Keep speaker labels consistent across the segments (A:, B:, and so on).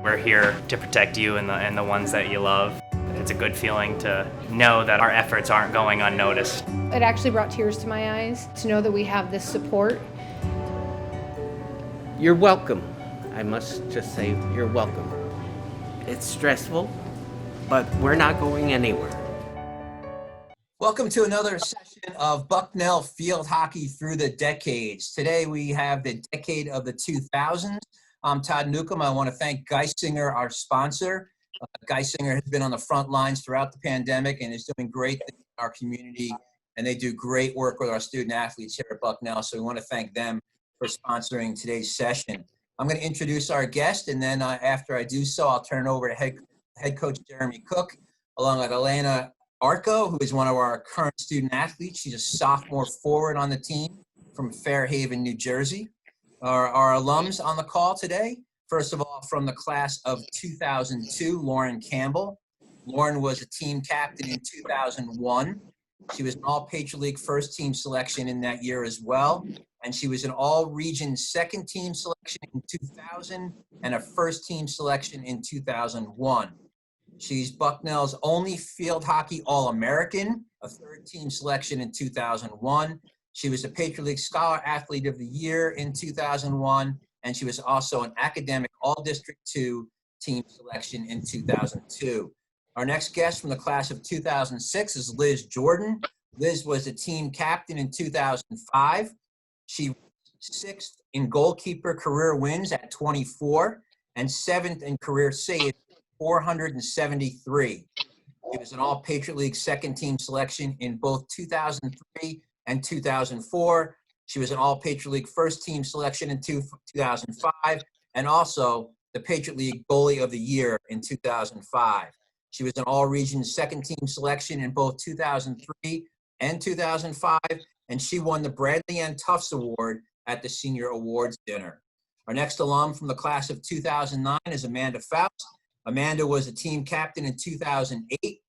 A: We're here to protect you and the ones that you love. It's a good feeling to know that our efforts aren't going unnoticed.
B: It actually brought tears to my eyes to know that we have this support.
C: You're welcome. I must just say, you're welcome. It's stressful, but we're not going anywhere.
D: Welcome to another session of Bucknell Field Hockey Through the Decades. Today we have the decade of the 2000s. I'm Todd Newcomb. I want to thank Geisinger, our sponsor. Geisinger has been on the front lines throughout the pandemic and is doing great things in our community, and they do great work with our student athletes here at Bucknell, so we want to thank them for sponsoring today's session. I'm going to introduce our guest, and then after I do so, I'll turn it over to head coach Jeremy Cook, along with Elena Arco, who is one of our current student athletes. She's a sophomore forward on the team from Fairhaven, New Jersey. Our alums on the call today, first of all, from the class of 2002, Lauren Campbell. Lauren was a team captain in 2001. She was an All-Patriot League first team selection in that year as well. And she was an all-region second team selection in 2000 and a first team selection in 2001. She's Bucknell's only field hockey All-American, a third team selection in 2001. She was a Patriot League Scholar Athlete of the Year in 2001, and she was also an academic All-District 2 team selection in 2002. Our next guest from the class of 2006 is Liz Jordan. Liz was a team captain in 2005. She was sixth in goalkeeper career wins at 24 and seventh in career saves, 473. She was an All-Patriot League second team selection in both 2003 and 2004. She was an All-Patriot League first team selection in 2005 and also the Patriot League Goalie of the Year in 2005. She was an all-region second team selection in both 2003 and 2005, and she won the Bradley N. Tufts Award at the Senior Awards Dinner. Our next alum from the class of 2009 is Amanda Faust. Amanda was a team captain in 2008.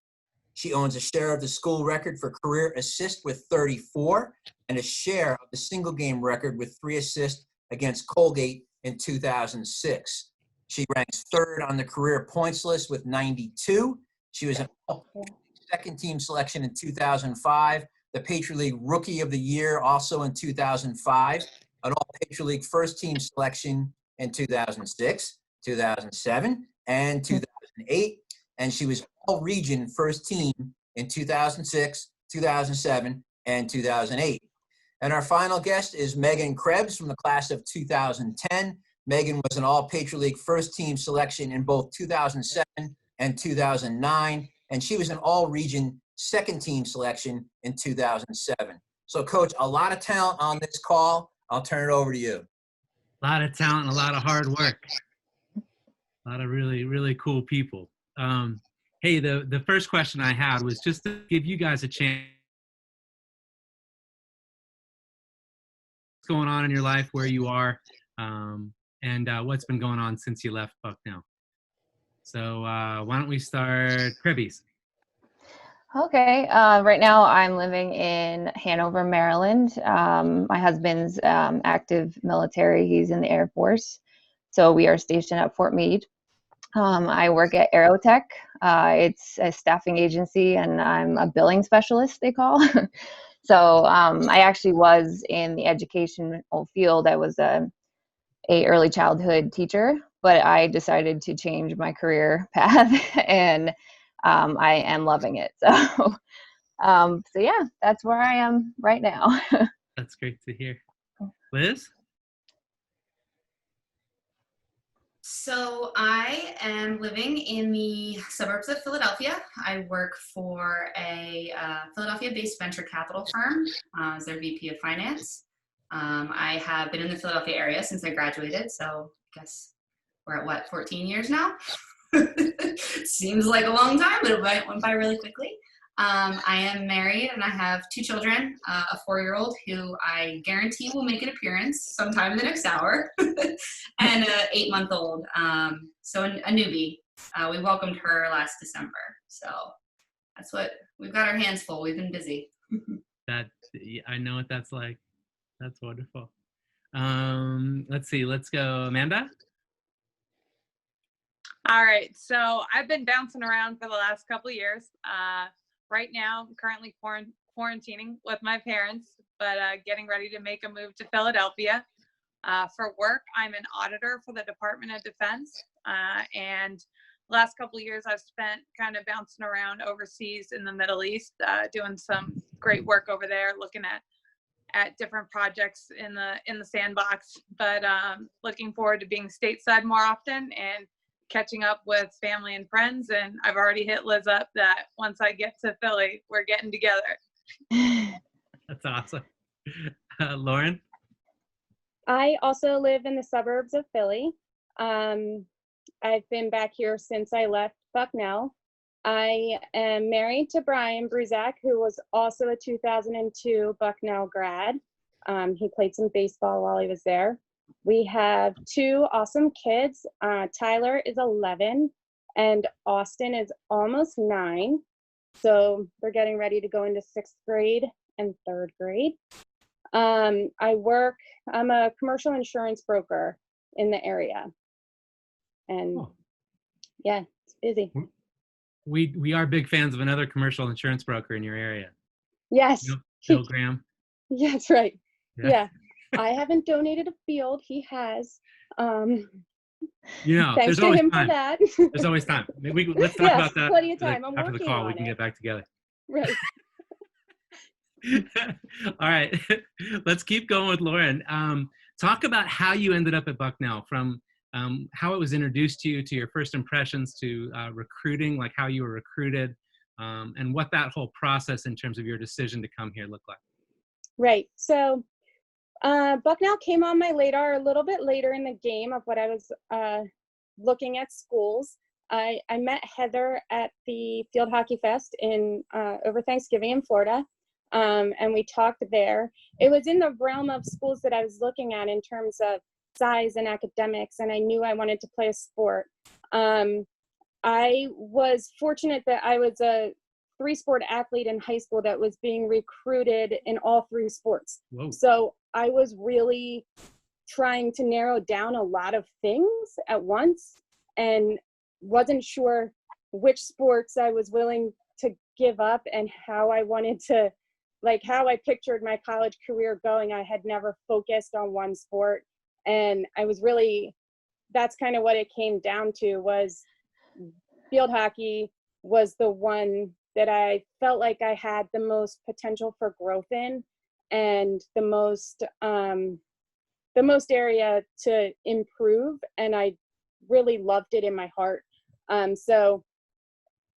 D: She owns a share of the school record for career assist with 34 and a share of the single game record with 3 assists against Colgate in 2006. She ranks third on the career points list with 92. She was an second team selection in 2005, the Patriot League Rookie of the Year also in 2005, an All-Patriot League first team selection in 2006, 2007, and 2008. And she was all-region first team in 2006, 2007, and 2008. And our final guest is Megan Krebs from the class of 2010. Megan was an All-Patriot League first team selection in both 2007 and 2009, and she was an all-region second team selection in 2007. So, Coach, a lot of talent on this call. I'll turn it over to you.
E: A lot of talent and a lot of hard work. A lot of really, really cool people. Hey, the first question I had was just to give you guys a chance. What's going on in your life, where you are, and what's been going on since you left Bucknell. So why don't we start, Krebs?
F: Okay. Right now I'm living in Hanover, Maryland. My husband's active military. He's in the Air Force. So we are stationed at Fort Meade. I work at Aerotech. It's a staffing agency, and I'm a billing specialist, they call. So I actually was in the educational field. I was a early childhood teacher, but I decided to change my career path, and I am loving it. So, so yeah, that's where I am right now.
E: That's great to hear. Liz?
G: So I am living in the suburbs of Philadelphia. I work for a Philadelphia-based venture capital firm as their VP of Finance. I have been in the Philadelphia area since I graduated, so I guess we're at 14 years now? Seems like a long time, but it went by really quickly. I am married and I have 2 children, a 4-year-old who I guarantee will make an appearance sometime in the next hour, and an 8-month-old, so a newbie. We welcomed her last December, so that's what, we've got our hands full. We've been busy.
E: I know what that's like. That's wonderful. Let's see, let's go, Amanda?
H: All right, so I've been bouncing around for the last couple of years. Right now, I'm currently quarantining with my parents, but getting ready to make a move to Philadelphia. For work, I'm an auditor for the Department of Defense, and the last couple of years I've spent kind of bouncing around overseas in the Middle East, doing some great work over there, looking at different projects in the sandbox. But looking forward to being stateside more often and catching up with family and friends. And I've already hit Liz up that once I get to Philly, we're getting together.
E: That's awesome. Lauren?
I: I also live in the suburbs of Philly. I've been back here since I left Bucknell. I am married to Brian Bruzak, who was also a 2002 Bucknell grad. He played some baseball while he was there. We have two awesome kids. Tyler is 11 and Austin is almost 9. So they're getting ready to go into 6th grade and 3rd grade. I'm a commercial insurance broker in the area. And yeah, it's busy.
E: We are big fans of another commercial insurance broker in your area.
I: Yes.
E: Bill Graham.
I: Yeah, that's right. Yeah. I haven't donated a field. He has. Thanks
E: there's
I: to
E: always
I: him
E: time.
I: for that.
E: There's always time. Let's talk about that.
I: Plenty of time. I'm
E: after the
I: working
E: call,
I: on
E: we can
I: it.
E: get back together.
I: Right.
E: All right, let's keep going with Lauren. Talk about how you ended up at Bucknell, from how it was introduced to you, to your first impressions, to recruiting, like how you were recruited, and what that whole process in terms of your decision to come here looked like.
I: Right. So Bucknell came on my radar a little bit later in the game of what I was looking at schools. I met Heather at the Field Hockey Fest over Thanksgiving in Florida. And we talked there. It was in the realm of schools that I was looking at in terms of size and academics, and I knew I wanted to play a sport. I was fortunate that I was a 3-sport athlete in high school that was being recruited in all 3 sports.
E: Whoa.
I: So I was really trying to narrow down a lot of things at once and wasn't sure which sports I was willing to give up and how I wanted to, like how I pictured my college career going. I had never focused on one sport. And I was really, that's kind of what it came down to, was field hockey was the one that I felt like I had the most potential for growth in, and the most area to improve. And I really loved it in my heart. So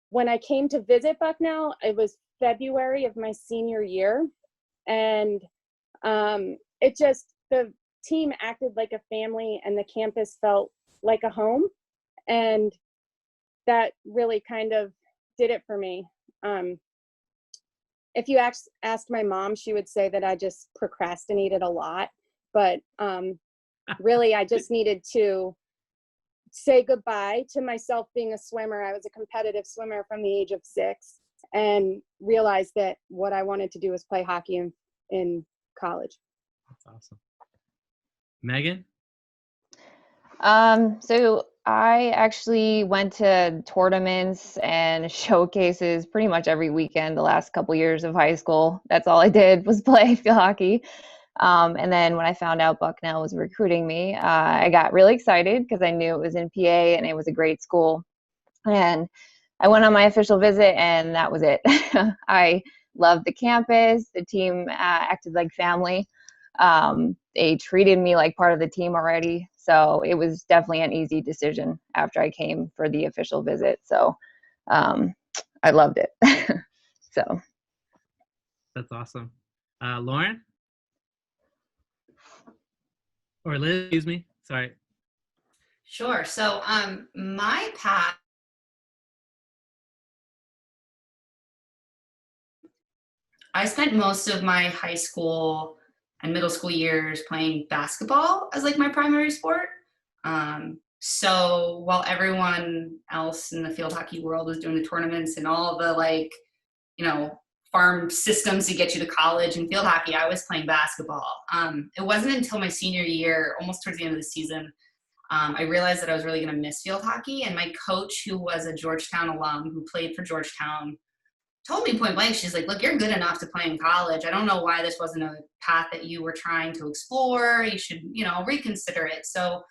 I: when I came to visit Bucknell, it was February of my senior year. And the team acted like a family and the campus felt like a home. And that really kind of did it for me. If you asked my mom, she would say that I just procrastinated a lot. But really, I just needed to say goodbye to myself being a swimmer. I was a competitive swimmer from the age of 6, and realized that what I wanted to do was play hockey in college.
E: That's awesome. Megan?
F: So I actually went to tournaments and showcases pretty much every weekend the last couple years of high school. That's all I did was play field hockey. And then when I found out Bucknell was recruiting me, I got really excited because I knew it was in PA and it was a great school. And I went on my official visit, and that was it. I loved the campus. The team acted like family. They treated me like part of the team already. So it was definitely an easy decision after I came for the official visit. So I loved it. So.
E: That's awesome. Lauren? Or Liz, excuse me. Sorry.
G: Sure. So my path, I spent most of my high school and middle school years playing basketball as like my primary sport. So while everyone else in the field hockey world was doing the tournaments and all the farm systems to get you to college and field hockey, I was playing basketball. It wasn't until my senior year, almost towards the end of the season, I realized that I was really going to miss field hockey. And my coach, who was a Georgetown alum who played for Georgetown, told me point blank, she's like, look, you're good enough to play in college. I don't know why this wasn't a path that you were trying to explore. You should, reconsider it. So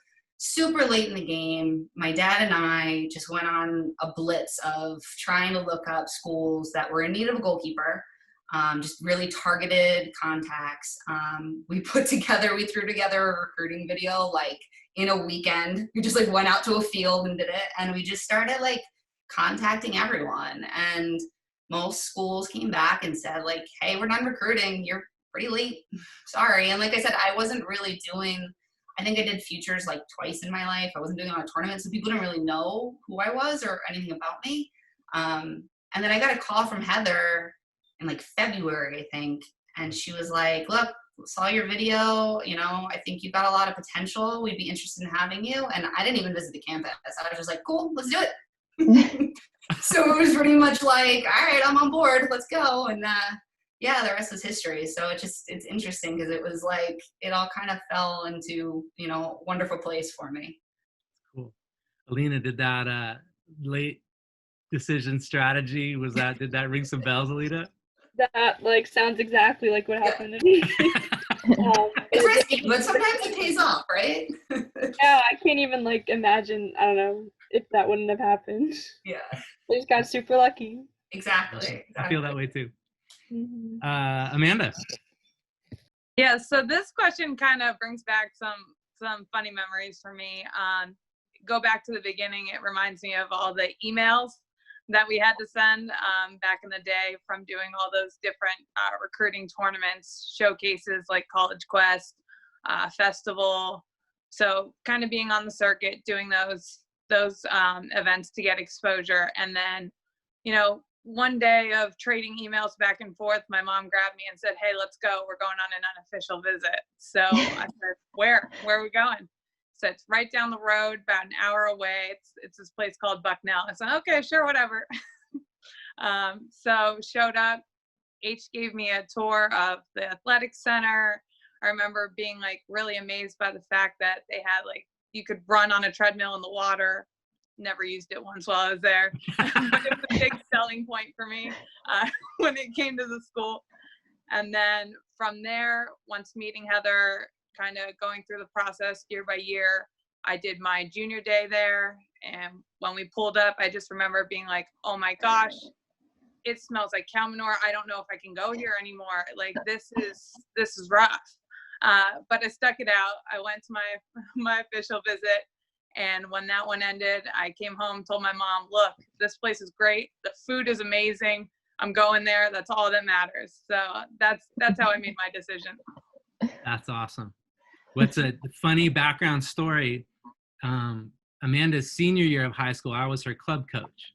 G: super late in the game, my dad and I just went on a blitz of trying to look up schools that were in need of a goalkeeper. Just really targeted contacts. We threw together a recruiting video like in a weekend. We just like went out to a field and did it. And we just started like contacting everyone. And most schools came back and said like, hey, we're done recruiting. You're pretty late. Sorry. And like I said, I wasn't really I think I did futures like twice in my life. I wasn't doing a lot of tournaments, so people didn't really know who I was or anything about me. And then I got a call from Heather in like February, I think. And she was like, look, saw your video. I think you've got a lot of potential. We'd be interested in having you. And I didn't even visit the campus. I was just like, cool, let's do it. So it was pretty much like, all right, I'm on board. Let's go. And the rest is history. So it's interesting because it was like, it all kind of fell into, wonderful place for me.
E: Cool. Alina, did that late decision strategy, did that ring some bells, Alina?
J: That sounds exactly like what happened to me.
G: It's risky, but sometimes it pays off, right?
J: Yeah, I can't even imagine, I don't know, if that wouldn't have happened.
G: Yeah.
J: I just got super lucky.
G: Exactly.
E: I feel that way too.
J: Mm-hmm.
E: Amanda.
H: Yeah, so this question kind of brings back some funny memories for me. Go back to the beginning, it reminds me of all the emails that we had to send back in the day from doing all those different recruiting tournaments, showcases like College Quest, Festival. So kind of being on the circuit, doing those events to get exposure. And then, one day of trading emails back and forth, my mom grabbed me and said, hey, let's go. We're going on an unofficial visit. So I said, where are we going? So it's right down the road, about an hour away. It's this place called Bucknell. I said, okay, sure, whatever. So showed up. H gave me a tour of the athletic center. I remember being really amazed by the fact that they had you could run on a treadmill in the water. Never used it once while I was there. But it was a big selling point for me when it came to the school. And then from there, once meeting Heather, kind of going through the process year by year, I did my junior day there. And when we pulled up, I just remember being like, oh my gosh, it smells like cow manure. I don't know if I can go here anymore. This is rough. But I stuck it out. I went to my official visit. And when that one ended, I came home, told my mom, look, this place is great. The food is amazing. I'm going there. That's all that matters. So that's how I made my decision.
E: That's awesome. What's a funny background story? Amanda's senior year of high school, I was her club coach.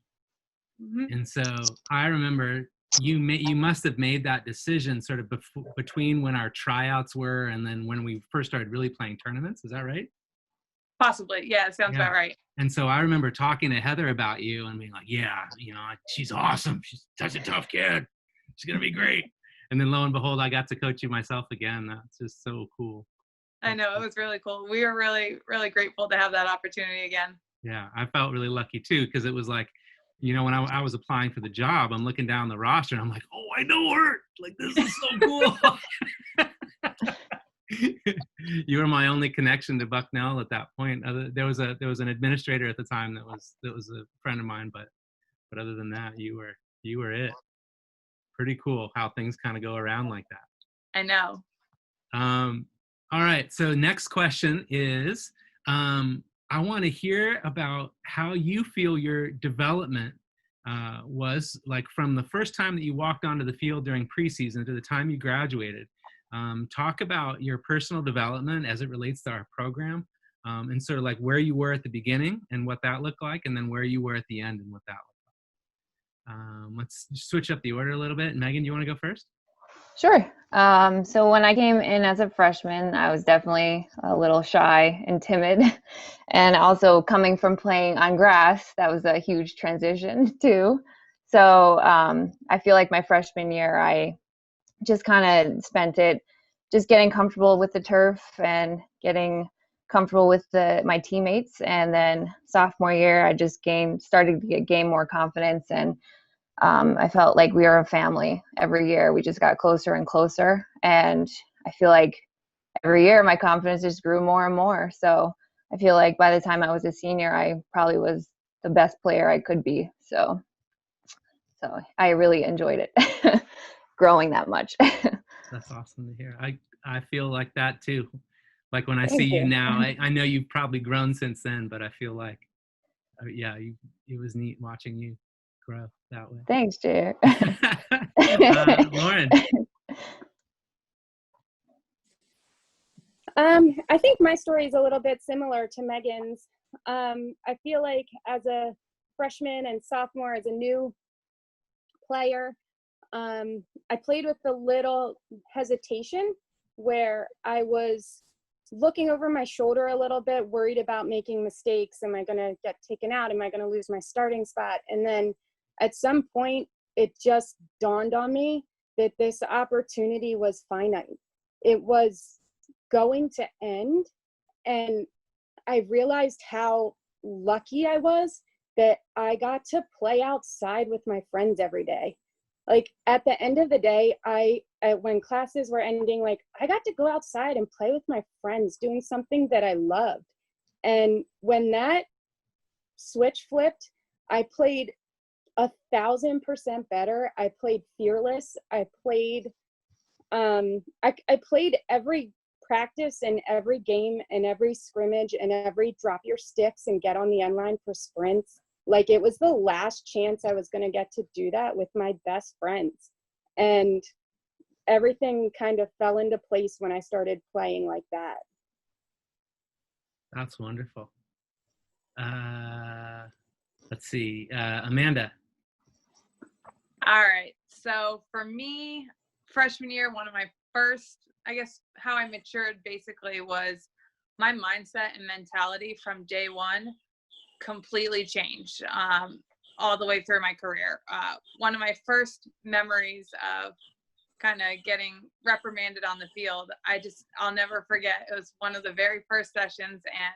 E: Mm-hmm. And so I remember you must have made that decision sort of between when our tryouts were and then when we first started really playing tournaments. Is that right?
H: Possibly. Yeah, it sounds about right.
E: And so I remember talking to Heather about you and being like, yeah, she's awesome. She's such a tough kid. She's going to be great. And then lo and behold, I got to coach you myself again. That's just so cool.
H: I know, it was really cool. We were really, really grateful to have that opportunity again.
E: Yeah, I felt really lucky too, because it was when I was applying for the job, I'm looking down the roster and I'm like, oh, I know her. This is so cool. You were my only connection to Bucknell at that point. There was an administrator at the time that was a friend of mine, but other than that, you were it. Pretty cool how things kind of go around like that.
H: I know.
E: All right. So next question is, I want to hear about how you feel your development was from the first time that you walked onto the field during preseason to the time you graduated. Talk about your personal development as it relates to our program, and sort of where you were at the beginning and what that looked like, and then where you were at the end and what that looked like. Let's switch up the order a little bit. Megan, do you want to go first?
F: Sure. So when I came in as a freshman, I was definitely a little shy and timid. And also coming from playing on grass, that was a huge transition too. So I feel like my freshman year, I just kind of spent it just getting comfortable with the turf and getting comfortable with my teammates. And then sophomore year, I just started to gain more confidence, and I felt like we were a family. Every year we just got closer and closer, and I feel like every year my confidence just grew more and more. So I feel like by the time I was a senior, I probably was the best player I could be. So I really enjoyed it, growing that much.
E: That's awesome to hear. I feel like that too. Like when I
F: Thank
E: see you
F: you.
E: now, I know you've probably grown since then, but I feel like, yeah, it was neat watching you grow that way.
F: Thanks, Jared.
E: Lauren.
I: I think my story is a little bit similar to Megan's. I feel like as a freshman and sophomore, as a new player, I played with a little hesitation, where I was looking over my shoulder a little bit, worried about making mistakes. Am I going to get taken out? Am I going to lose my starting spot? And then at some point, it just dawned on me that this opportunity was finite. It was going to end. And I realized how lucky I was that I got to play outside with my friends every day. Like at the end of the day, when classes were ending, like I got to go outside and play with my friends, doing something that I loved. And when that switch flipped, I played 1,000% better. I played fearless. I played every practice and every game and every scrimmage and every drop your sticks and get on the end line for sprints. Like it was the last chance I was going to get to do that with my best friends. And everything kind of fell into place when I started playing like that.
E: That's wonderful. Let's see, Amanda.
H: All right. So for me, freshman year, one of my first, I guess, how I matured basically was my mindset and mentality from day one completely changed all the way through my career. One of my first memories of kind of getting reprimanded on the field, I'll never forget. It was one of the very first sessions, and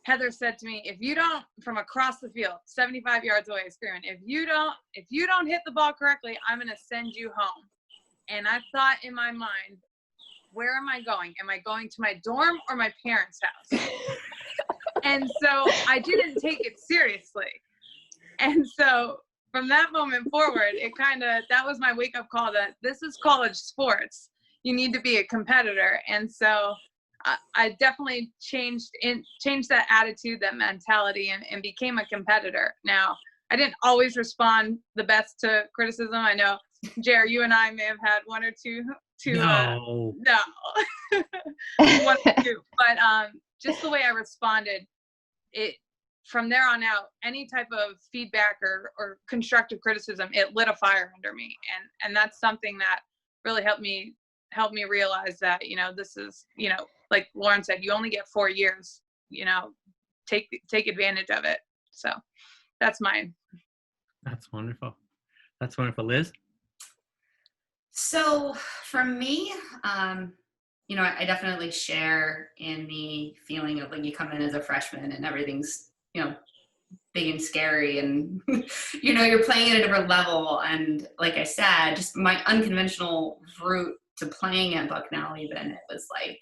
H: Heather said to me, if you don't, from across the field, 75 yards away, screaming, if you don't hit the ball correctly, I'm going to send you home. And I thought in my mind, where am I going? Am I going to my dorm or my parents' house? And so I didn't take it seriously. And so from that moment forward, that was my wake up call that this is college sports. You need to be a competitor. And so I definitely changed that attitude, that mentality, and became a competitor. Now, I didn't always respond the best to criticism. I know, Jer, you and I may have had one or two.
E: No.
H: One or two. But just the way I responded, from there on out, any type of feedback or constructive criticism, it lit a fire under me. And that's something that really helped me realize that, this is, like Lauren said, you only get 4 years, take advantage of it. So that's mine.
E: That's wonderful. That's wonderful. Liz?
G: So for me, I definitely share in the feeling of like you come in as a freshman and everything's, big and scary and, you're playing at a different level. And like I said, just my unconventional route to playing at Bucknell, even, it was like,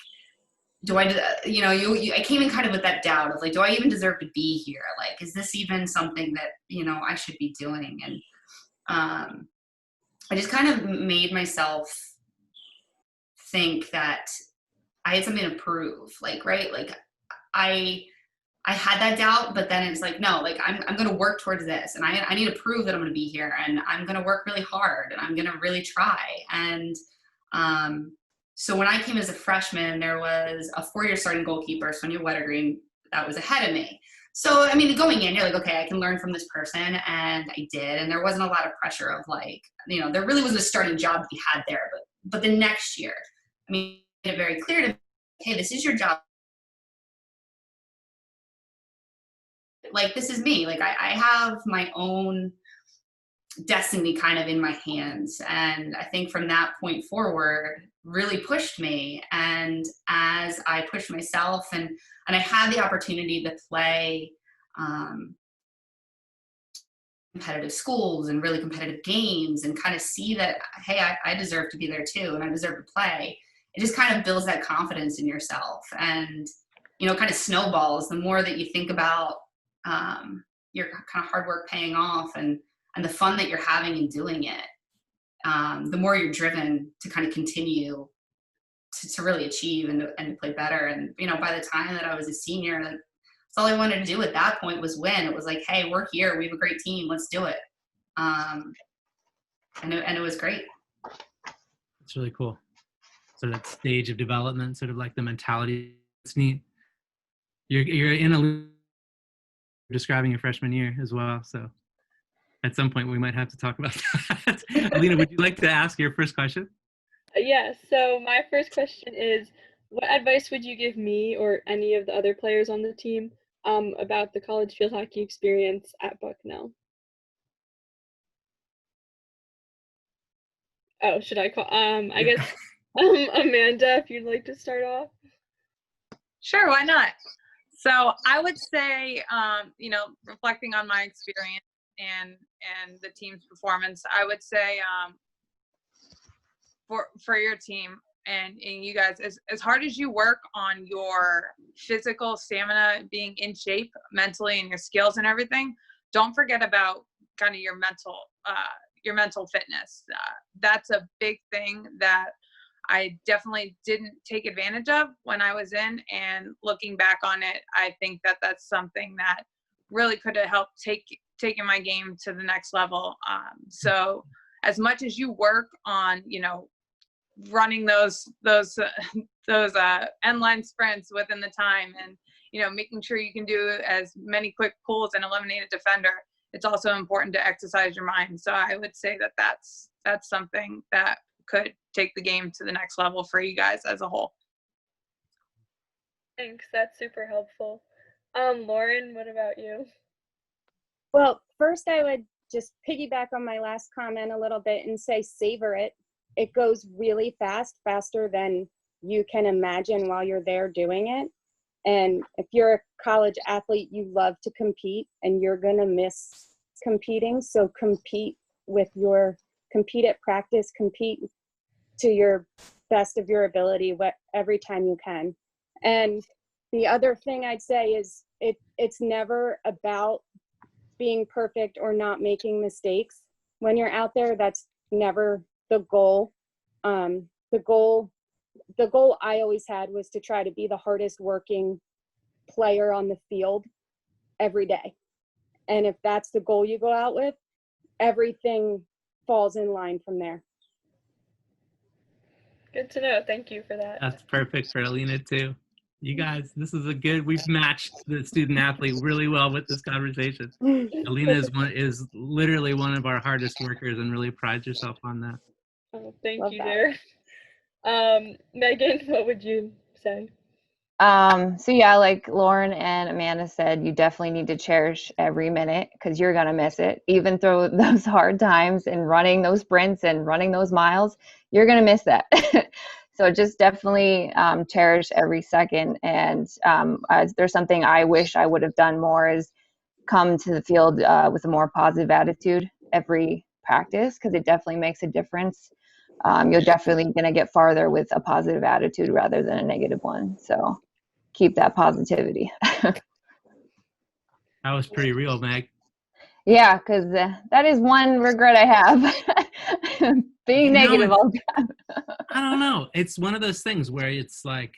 G: I came in kind of with that doubt of like, do I even deserve to be here? Like, is this even something that, I should be doing? And I just kind of made myself think that I had something to prove, like, right? Like I had that doubt, but then it's like, no, like I'm going to work towards this, and I need to prove that I'm going to be here, and I'm going to work really hard, and I'm going to really try. And so when I came as a freshman, there was a 4-year starting goalkeeper, Sonia Wettergreen, that was ahead of me. So, I mean, going in, you're like, okay, I can learn from this person, and I did, and there wasn't a lot of pressure of like, there really wasn't a starting job to be had there, but the next year, I mean, made it very clear to me, hey, this is your job. Like, this is me. Like, I have my own destiny kind of in my hands. And I think from that point forward really pushed me. And as I pushed myself and I had the opportunity to play competitive schools and really competitive games and kind of see that, hey, I deserve to be there too, and I deserve to play. It just kind of builds that confidence in yourself, and, you know, kind of snowballs the more that you think about your kind of hard work paying off and the fun that you're having in doing it. The more you're driven to kind of continue to really achieve and to play better. And, you know, by the time that I was a senior, that's all I wanted to do at that point was win. It was like, hey, we're here. We have a great team. Let's do it. And it was great.
E: It's really cool. So that stage of development, sort of like the mentality. It's neat. You're in a describing your freshman year as well. So at some point we might have to talk about that. Alina, would you like to ask your first question?
J: Yeah, so my first question is, what advice would you give me or any of the other players on the team about the college field hockey experience at Bucknell? Oh, should I call? I guess Amanda, if you'd like to start off.
H: Sure, why not? So I would say, you know, reflecting on my experience and the team's performance, I would say for your team and you guys, as hard as you work on your physical stamina, being in shape mentally and your skills and everything, don't forget about kind of your mental fitness. That's a big thing that I definitely didn't take advantage of when I was in, and looking back on it, I think that that's something that really could have helped taking my game to the next level. So as much as you work on, you know, running those end line sprints within the time, and, you know, making sure you can do as many quick pulls and eliminate a defender, it's also important to exercise your mind. So I would say that that's something that could take the game to the next level for you guys as a whole.
J: Thanks, that's super helpful. Lauren, what about you?
I: Well, first I would just piggyback on my last comment a little bit and say savor it. It goes really fast, faster than you can imagine while you're there doing it. And if you're a college athlete, you love to compete and you're gonna miss competing. So compete at practice, compete to your best of your ability every time you can. And the other thing I'd say is it's never about being perfect or not making mistakes. When you're out there, that's never the goal. The goal I always had was to try to be the hardest working player on the field every day. And if that's the goal you go out with, everything falls in line from there.
J: Good to know. Thank you for that.
E: That's perfect for Alina too. You guys, we've matched the student athlete really well with this conversation. Alina is literally one of our hardest workers and really prides herself on that.
J: Oh, thank
I: Love
J: you
I: that.
J: there. Megan, what would you say?
F: So yeah, like Lauren and Amanda said, you definitely need to cherish every minute because you're gonna miss it. Even through those hard times and running those sprints and running those miles, you're gonna miss that. So just definitely cherish every second. And there's something I wish I would have done more is come to the field with a more positive attitude every practice, because it definitely makes a difference. You're definitely going to get farther with a positive attitude rather than a negative one. So keep that positivity.
E: That was pretty real, Meg.
F: Yeah, because that is one regret I have. Being negative all the time.
E: I don't know. It's one of those things where it's like,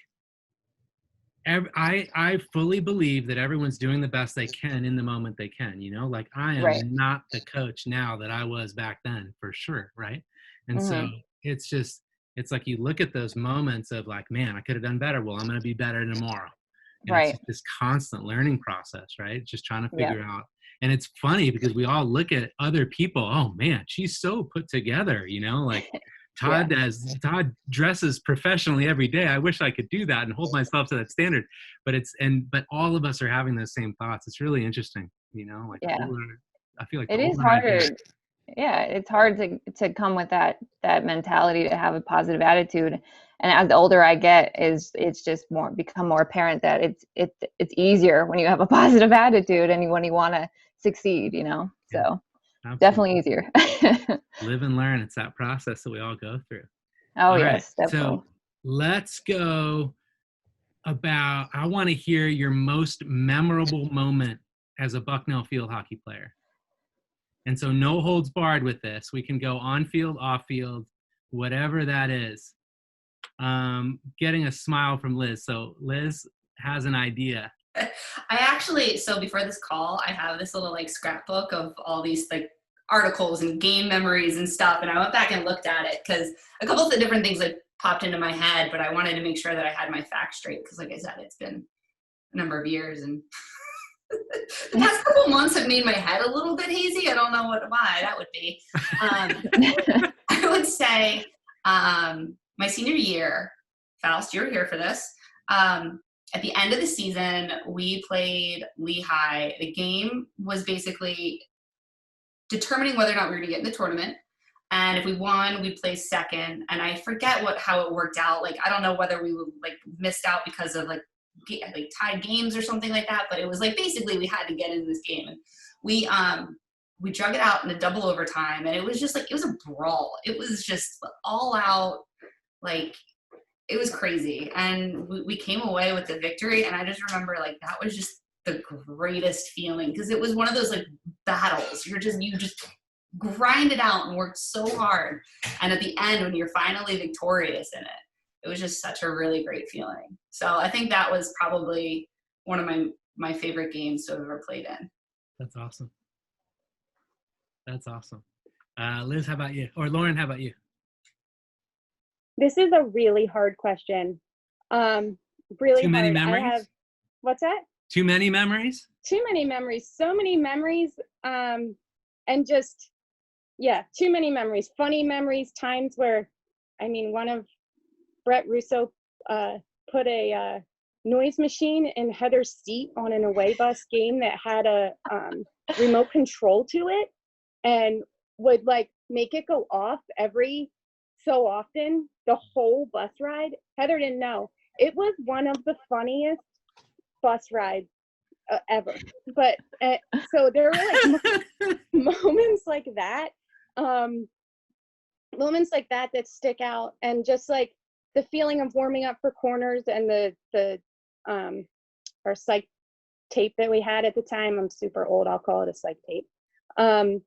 E: I fully believe that everyone's doing the best they can in the moment they can, you know, like I am not the coach now that I was back then, for sure. Right. And so it's like you look at those moments of like, man, I could have done better. Well, I'm going to be better tomorrow. And it's just this constant learning process, right? Just trying to figure out. And it's funny because we all look at other people. Oh man, she's so put together, you know, like Todd dresses professionally every day. I wish I could do that and hold myself to that standard. But but all of us are having those same thoughts. It's really interesting, you know, like I feel like
F: it is harder. Yeah, it's hard to come with that mentality to have a positive attitude. And as the older I get, it's just become more apparent that it's easier when you have a positive attitude and when you want to succeed, you know.
E: Yeah,
F: So
E: absolutely.
F: definitely easier.
E: Live and learn. It's that process that we all go through.
F: Oh
E: All
F: yes,
E: right,
F: definitely.
E: so let's go I want to hear your most memorable moment as a Bucknell field hockey player. And so no holds barred with this. We can go on field, off field, whatever that is. Getting a smile from Liz. So Liz has an idea.
G: So before this call, I have this little like scrapbook of all these like articles and game memories and stuff. And I went back and looked at it because a couple of the different things like popped into my head, but I wanted to make sure that I had my facts straight. Cause like I said, it's been a number of years and the past couple months have made my head a little bit hazy. I don't know why that would be. I would say my senior year, Faust, you were here for this. At the end of the season, we played Lehigh. The game was basically determining whether or not we were going to get in the tournament. And if we won, we placed second. And I forget how it worked out. Like, I don't know whether we like missed out because of like tied games or something like that. But it was like basically we had to get into this game. And we drug it out in a double overtime. And it was just like, it was a brawl. It was just all out, like, it was crazy. And we came away with the victory. And I just remember like, that was just the greatest feeling. Cause it was one of those like battles. You just grind it out and worked so hard. And at the end, when you're finally victorious in it was just such a really great feeling. So I think that was probably one of my favorite games to have ever played in.
E: That's awesome. That's awesome. Liz, how about you? Or Lauren, how about you?
I: This is a really hard question. Really
E: Too many
I: hard.
E: memories?
I: What's that?
E: Too many memories?
I: Too many memories. So many memories. And just, yeah, too many memories. Funny memories, times where, one of Brett Russo put a noise machine in Heather's seat on an away bus game that had a remote control to it and would like make it go off every so often the whole bus ride. Heather didn't know. It was one of the funniest bus rides ever. But so there were like moments like that, that stick out, and just like the feeling of warming up for corners and the our psych tape that we had at the time. I'm super old. I'll call it a psych tape.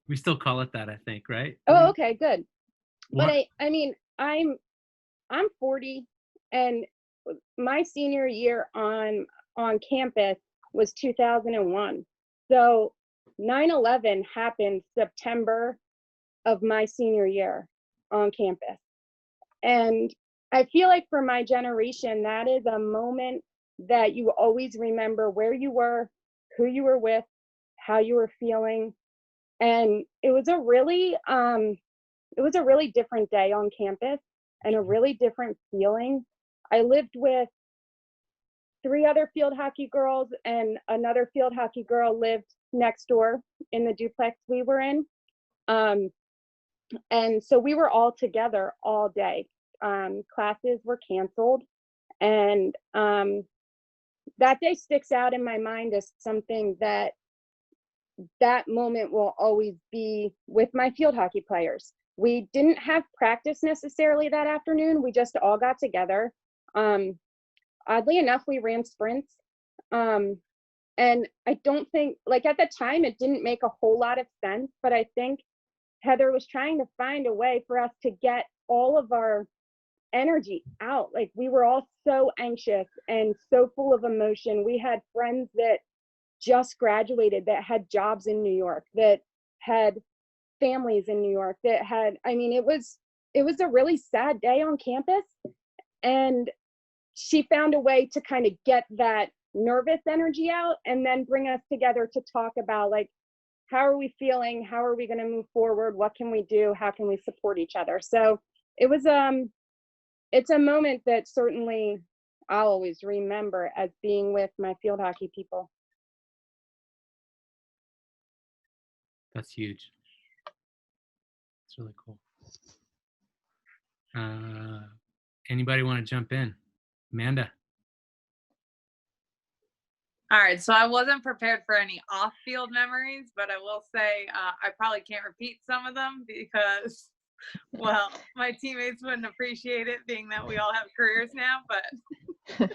E: We still call it that, I think, right?
I: Oh, okay, good.
E: What?
I: But I'm 40, and my senior year on campus was 2001. So 9/11 happened September of my senior year on campus. And I feel like for my generation, that is a moment that you always remember where you were, who you were with, how you were feeling. And it was a really different day on campus and a really different feeling. I lived with 3 other field hockey girls, and another field hockey girl lived next door in the duplex we were in. And so we were all together all day. Classes were canceled, and that day sticks out in my mind as something that moment will always be with my field hockey players. We didn't have practice necessarily that afternoon. We just all got together. Oddly enough, we ran sprints. And I don't think, like at the time, it didn't make a whole lot of sense, but I think Heather was trying to find a way for us to get all of our energy out. Like we were all so anxious and so full of emotion. We had friends that just graduated, that had jobs in New York, that had families in New York, that had, it was a really sad day on campus. And she found a way to kind of get that nervous energy out and then bring us together to talk about like, how are we feeling? How are we going to move forward? What can we do? How can we support each other? So it was, it's a moment that certainly I'll always remember as being with my field hockey people.
E: That's huge. That's really cool. Anybody want to jump in? Amanda?
H: All right, so I wasn't prepared for any off-field memories, but I will say I probably can't repeat some of them because, well, my teammates wouldn't appreciate it, being that we all have careers now. But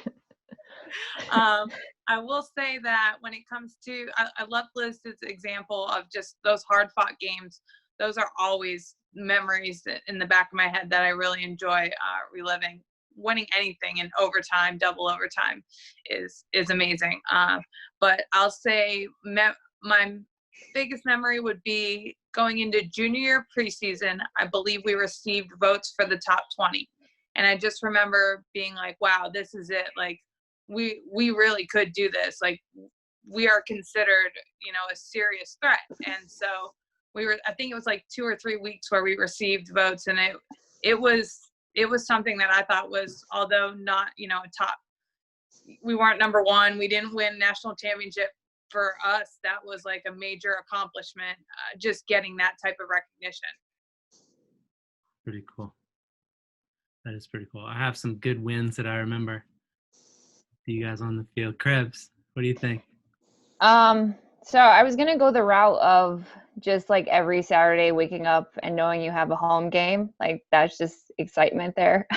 H: I will say that when it comes to, I love Liz's example of just those hard-fought games. Those are always memories in the back of my head that I really enjoy reliving. Winning anything in overtime, double overtime is amazing. But I'll say my biggest memory would be going into junior year preseason. I believe we received votes for the top 20. And I just remember being like, wow, this is it. Like, we really could do this. Like, we are considered, a serious threat. And so I think it was like 2 or 3 weeks where we received votes, and it was something that I thought was, although not, top, we weren't number one, we didn't win national championship. For us, that was like a major accomplishment, just getting that type of recognition.
E: Pretty cool. That is pretty cool. I have some good wins that I remember. You guys on the field. Krebs, what do you think?
F: So I was going to go the route of just like every Saturday waking up and knowing you have a home game. Like, that's just excitement there.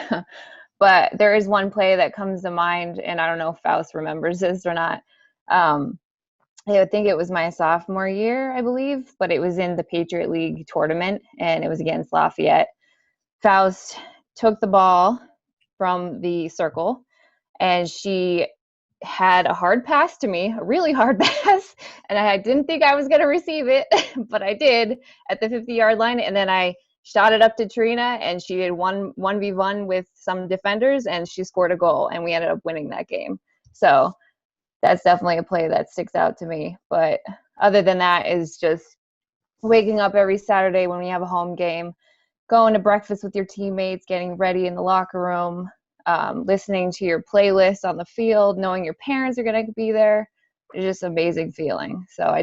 F: But there is one play that comes to mind, and I don't know if Faust remembers this or not. I think it was my sophomore year, I believe, but it was in the Patriot League tournament, and it was against Lafayette. Faust took the ball from the circle, and she had a hard pass to me, a really hard pass, and I didn't think I was going to receive it, but I did at the 50-yard line, and then I shot it up to Trina, and she did 1v1 with some defenders, and she scored a goal, and we ended up winning that game. So that's definitely a play that sticks out to me. But other than that is just waking up every Saturday when we have a home game, going to breakfast with your teammates, getting ready in the locker room, listening to your playlist on the field, knowing your parents are going to be there. It's just an amazing feeling. So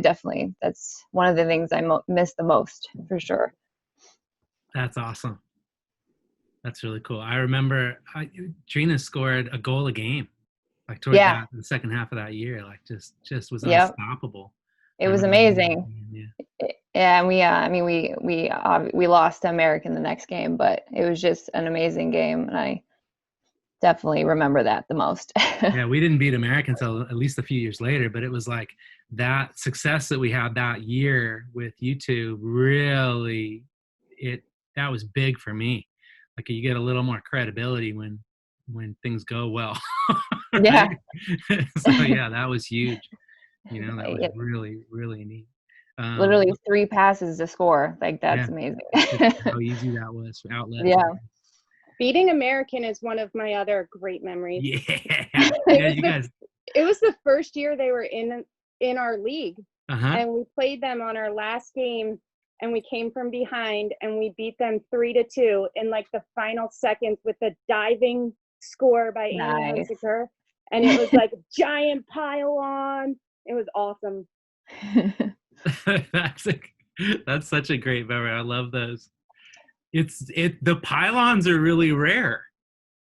F: that's one of the things I miss the most, for sure.
E: That's awesome. That's really cool. I remember Trina scored a goal a game, like toward the second half of that year, like just was unstoppable.
F: It was amazing. Yeah, and we lost to American the next game, but it was just an amazing game, and I definitely remember that the most.
E: Yeah, we didn't beat American until at least a few years later, but it was like that success that we had that year with you two, really, that was big for me. Like, you get a little more credibility when things go well.
F: Yeah.
E: So yeah, that was huge. That was really, really neat.
F: Literally 3 passes to score. Like, that's amazing.
E: How easy that was for outlets.
F: Yeah.
I: Beating American is one of my other great memories.
E: Yeah.
I: It was the first year they were in our league.
E: Uh-huh.
I: And we played them on our last game, and we came from behind, and we beat them 3-2 in like the final seconds with a diving score by Amy Hunsaker. And it was like a giant pile on. It was awesome.
E: That's such a great memory. I love those. The pylons are really rare.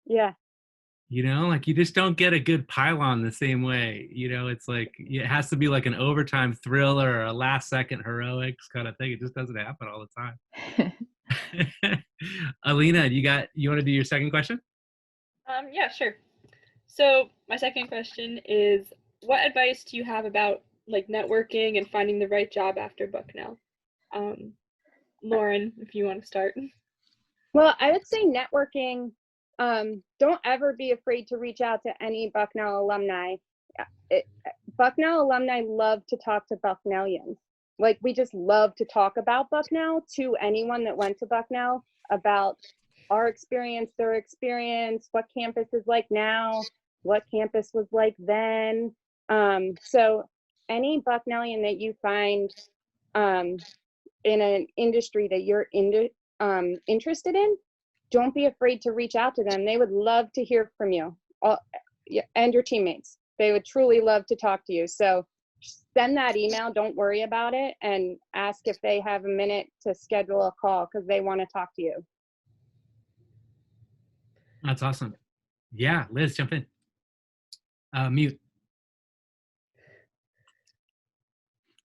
I: Yeah.
E: Like, you just don't get a good pylon the same way. It's like, it has to be like an overtime thriller or a last second heroics kind of thing. It just doesn't happen all the time. Alina, you want to do your second question?
J: Yeah, sure. So my second question is, what advice do you have about like networking and finding the right job after Bucknell? Lauren, if you want to start.
I: Well, I would say networking. Don't ever be afraid to reach out to any Bucknell alumni. Bucknell alumni love to talk to Bucknellians. Like, we just love to talk about Bucknell to anyone that went to Bucknell, about our experience, their experience, what campus is like now, what campus was like then. So any Bucknellian that you find in an industry that you're interested in, don't be afraid to reach out to them. They would love to hear from you, and your teammates. They would truly love to talk to you. So send that email, don't worry about it, and ask if they have a minute to schedule a call because they want to talk to you.
E: That's awesome. Yeah, Liz, jump in. Mute.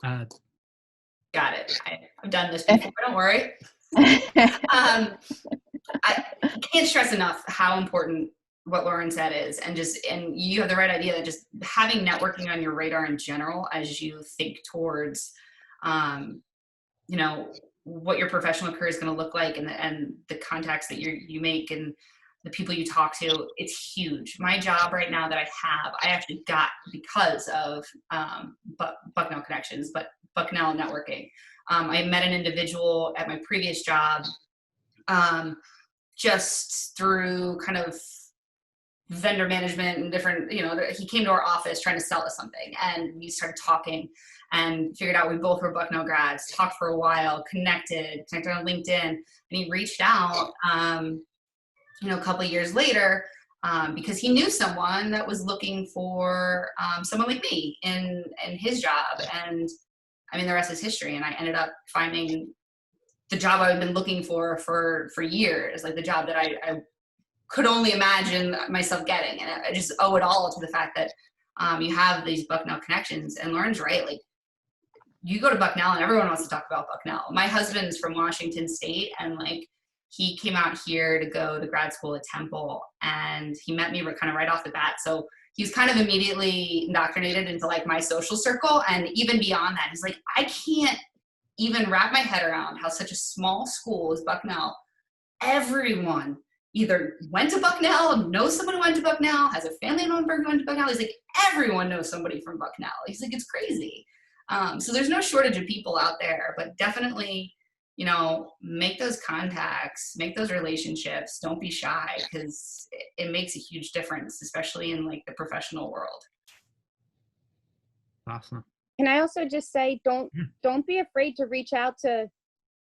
G: Got it. I've done this before, don't worry. I can't stress enough how important what Lauren said is, and you have the right idea that just having networking on your radar in general as you think towards, you know, what your professional career is going to look like, and the contacts that you make and the people you talk to, it's huge. My job right now that I actually got because of Bucknell connections, but Bucknell networking. I met an individual at my previous job just through kind of vendor management and different, you know, he came to our office trying to sell us something, and we started talking and figured out we both were Bucknell grads, talked for a while, connected on LinkedIn, and he reached out, you know, a couple of years later, because he knew someone that was looking for someone like me in his job. And I mean, the rest is history. And I ended up finding the job I've been looking for years, like the job that I could only imagine myself getting. And I just owe it all to the fact that you have these Bucknell connections. And Lauren's right. Like, you go to Bucknell and everyone wants to talk about Bucknell. My husband's from Washington State, and like, he came out here to go to grad school at Temple, and he met me kind of right off the bat. So he was kind of immediately indoctrinated into like my social circle. And even beyond that, he's like, I can't even wrap my head around how such a small school as Bucknell, everyone either went to Bucknell, knows someone who went to Bucknell, has a family in Nuremberg who went to Bucknell. He's like, everyone knows somebody from Bucknell. He's like, it's crazy. So there's no shortage of people out there, but definitely, you know, make those contacts, make those relationships. Don't be shy, because it makes a huge difference, especially in like the professional world.
E: Awesome.
I: Can I also just say, don't be afraid to reach out to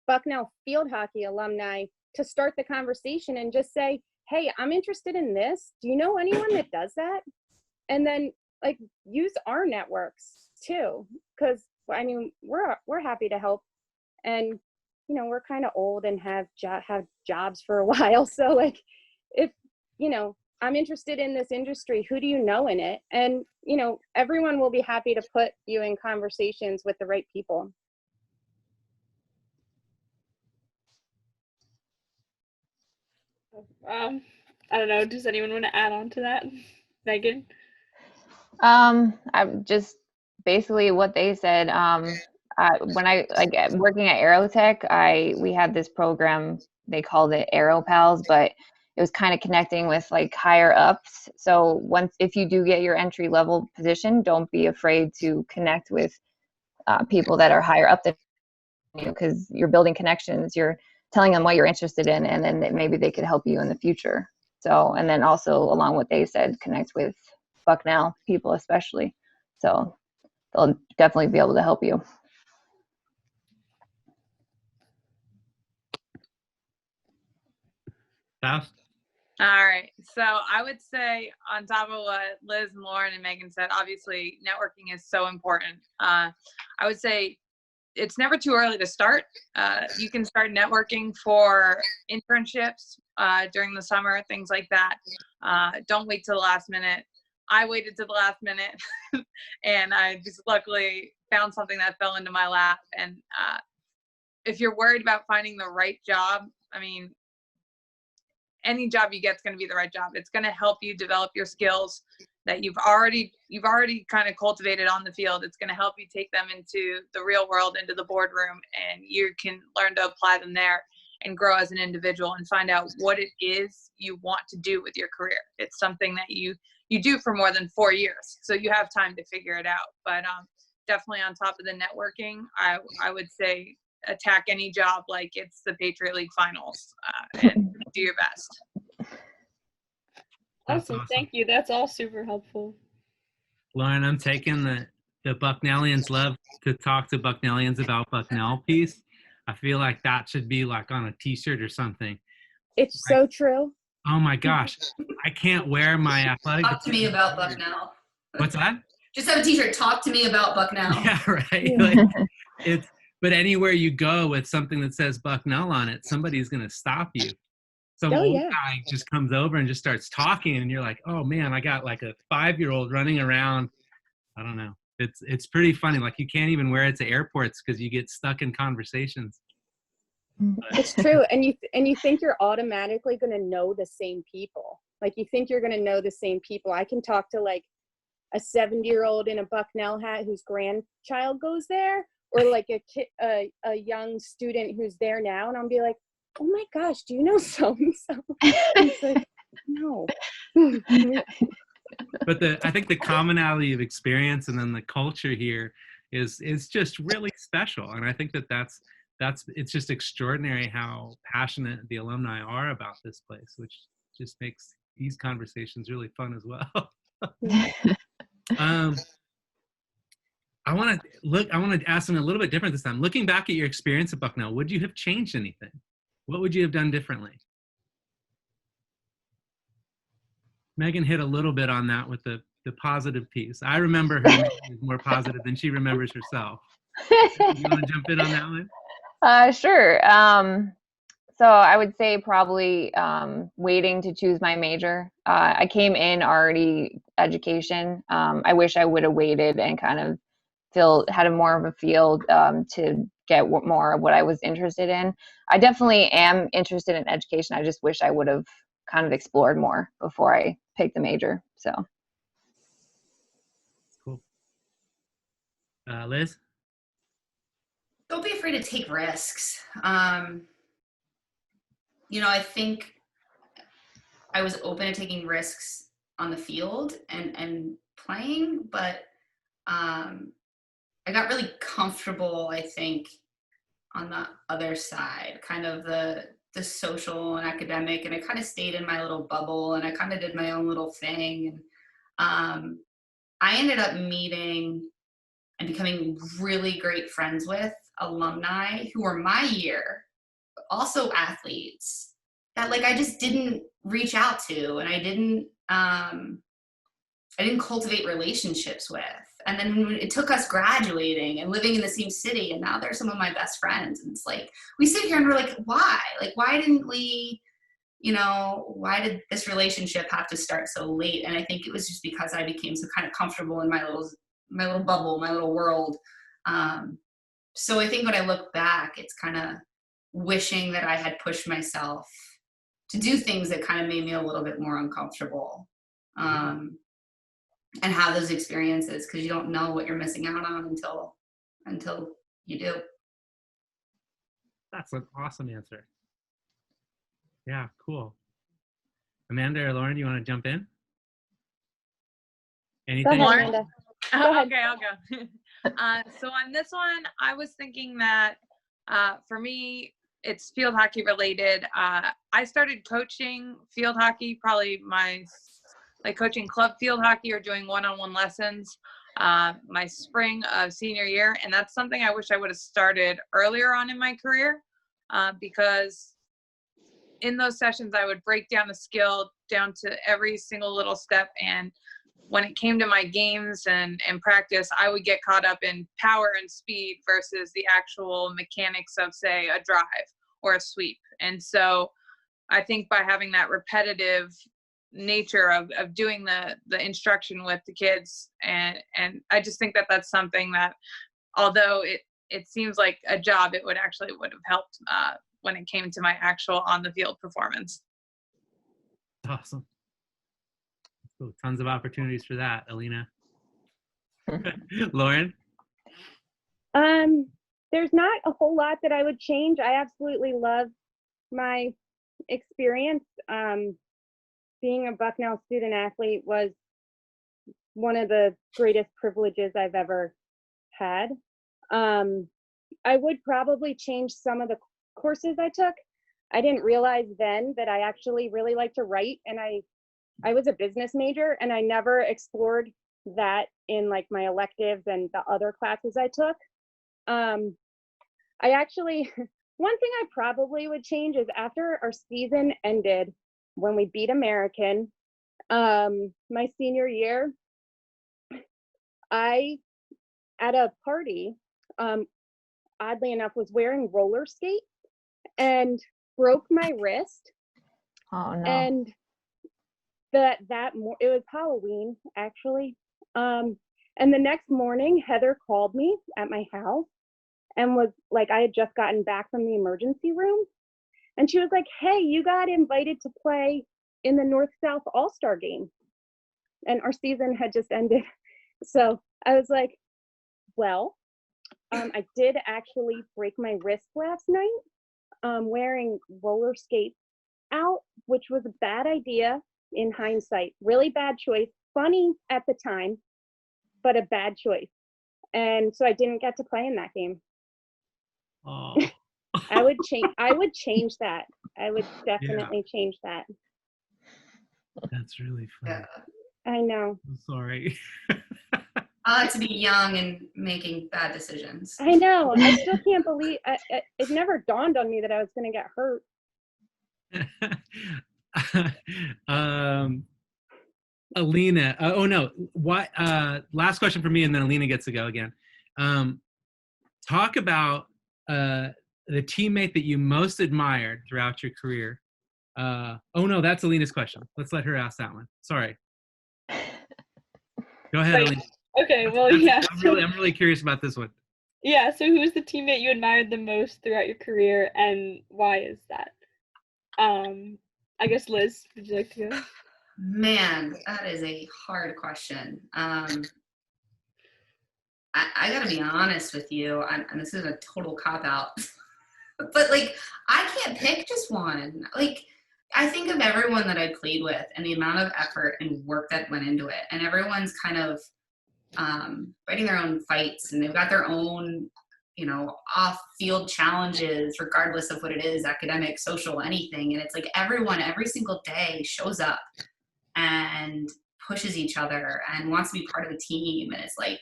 I: Bucknell field hockey alumni to start the conversation and just say, hey, I'm interested in this. Do you know anyone that does that? And then like use our networks too, because I mean, we're happy to help. And you know, we're kind of old and have jobs for a while. So like, if, you know, I'm interested in this industry, who do you know in it? And, you know, everyone will be happy to put you in conversations with the right people.
J: I don't know. Does anyone want to add on to that? Megan?
F: I'm just basically what they said. When I working at Aerotech, we had this program, they called it Aero Pals, but it was kind of connecting with like higher ups. So if you do get your entry level position, don't be afraid to connect with people that are higher up than you, because you're building connections, you're telling them what you're interested in, and then maybe they could help you in the future. So, and then also along what they said, connect with Bucknell people especially. So they'll definitely be able to help you.
E: Faust?
H: All right. So I would say, on top of what Liz and Lauren and Megan said, obviously networking is so important. I would say it's never too early to start. You can start networking for internships during the summer, things like that. Don't wait till the last minute. I waited to the last minute and I just luckily found something that fell into my lap. And if you're worried about finding the right job, I mean, any job you get is going to be the right job. It's going to help you develop your skills that you've already kind of cultivated on the field. It's going to help you take them into the real world, into the boardroom, and you can learn to apply them there and grow as an individual and find out what it is you want to do with your career. It's something that you do for more than 4 years, so you have time to figure it out. But definitely on top of the networking, I would say attack any job like it's the Patriot League finals and do your best.
J: Awesome. Thank you. That's all super helpful.
E: Lauren, I'm taking the Bucknellians love to talk to Bucknellians about Bucknell piece. I feel like that should be like on a t-shirt or something.
I: It's so true.
E: Oh my gosh. I can't wear my athletic.
G: Talk to me about Bucknell.
E: What's that?
G: Just have a t-shirt, talk to me about Bucknell.
E: Yeah, right. Like, but anywhere you go with something that says Bucknell on it, somebody's going to stop you. Some old guy just comes over and just starts talking, and you're like, oh man, I got like a 5-year-old running around. I don't know. It's pretty funny. Like, you can't even wear it to airports because you get stuck in conversations.
I: It's true. And you think you're automatically going to know the same people. Like, you think you're going to know the same people. I can talk to like a 70-year-old in a Bucknell hat whose grandchild goes there, or like a young student who's there now, and I'll be like, oh my gosh, do you know so and so? It's like, no.
E: But I think the commonality of experience and then the culture here is just really special, and I think that's it's just extraordinary how passionate the alumni are about this place, which just makes these conversations really fun as well. I want to ask something a little bit different this time. Looking back at your experience at Bucknell, would you have changed anything? What would you have done differently? Megan hit a little bit on that with the positive piece. I remember her more positive than she remembers herself. You want to jump in on that one?
F: Sure. So I would say probably waiting to choose my major. I came in already education. I wish I would have waited and kind of had a more of a field to get more of what I was interested in. I definitely am interested in education. I just wish I would have kind of explored more before I picked the major. So.
E: Cool. Liz?
G: Don't be afraid to take risks. I think I was open to taking risks on the field and playing, but I got really comfortable, I think, on the other side, kind of the social and academic, and I kind of stayed in my little bubble, and I kind of did my own little thing. And I ended up meeting and becoming really great friends with alumni who were my year, but also athletes that like I just didn't reach out to, and I didn't cultivate relationships with. And then it took us graduating and living in the same city, and now they're some of my best friends. And it's like, we sit here and we're like, why? Like, why didn't we, why did this relationship have to start so late? And I think it was just because I became so kind of comfortable in my little bubble, my little world. So I think when I look back, it's kind of wishing that I had pushed myself to do things that kind of made me a little bit more uncomfortable. And have those experiences, because you don't know what you're missing out on until you do.
E: That's an awesome answer. Yeah, cool. Amanda or Lauren, do you want to jump in? Anything?
I: Go ahead, Amanda. Go ahead.
H: Okay, I'll go. So on this one, I was thinking that for me, it's field hockey related. I started coaching field hockey, probably coaching club field hockey or doing one-on-one lessons my spring of senior year. And that's something I wish I would have started earlier on in my career because in those sessions, I would break down the skill down to every single little step. And when it came to my games and practice, I would get caught up in power and speed versus the actual mechanics of, say, a drive or a sweep. And so I think by having that repetitive nature of doing the instruction with the kids, and I just think that that's something that, although it seems like a job, it would have helped when it came to my actual on the field performance.
E: Awesome. Cool. Tons of opportunities for that, Alina. Lauren?
I: There's not a whole lot that I would change. I absolutely love my experience. Being a Bucknell student athlete was one of the greatest privileges I've ever had. I would probably change some of the courses I took. I didn't realize then that I actually really like to write, and I was a business major, and I never explored that in like my electives and the other classes I took. One thing I probably would change is after our season ended, when we beat American, my senior year, I, at a party, oddly enough, was wearing roller skates and broke my wrist.
F: Oh no.
I: And it was Halloween, actually. And the next morning, Heather called me at my house and was like, I had just gotten back from the emergency room. And she was like, hey, you got invited to play in the North-South All-Star game. And our season had just ended. So I was like, well, I did actually break my wrist last night wearing roller skates out, which was a bad idea in hindsight. Really bad choice. Funny at the time, but a bad choice. And so I didn't get to play in that game.
E: Oh.
I: I would change that. I would definitely change that.
E: That's really funny.
I: I know.
E: I'm sorry.
G: I like to be young and making bad decisions.
I: I know. I still can't believe it never dawned on me that I was going to get hurt.
E: Alina, oh no, what? Last question for me, and then Alina gets to go again. Talk about the teammate that you most admired throughout your career. Oh no, that's Alina's question. Let's let her ask that one. Sorry. Go ahead, Alina.
J: Okay, well, yeah.
E: I'm really curious about this one.
J: Yeah, so who's the teammate you admired the most throughout your career, and why is that? I guess, Liz, would you like to go?
G: Man, that is a hard question. I gotta be honest with you, and this is a total cop-out, but like, I can't pick just one. Like, I think of everyone that I played with and the amount of effort and work that went into it, and everyone's kind of fighting their own fights, and they've got their own, off-field challenges, regardless of what it is, academic, social, anything. And it's like everyone, every single day shows up and pushes each other and wants to be part of the team. And it's like,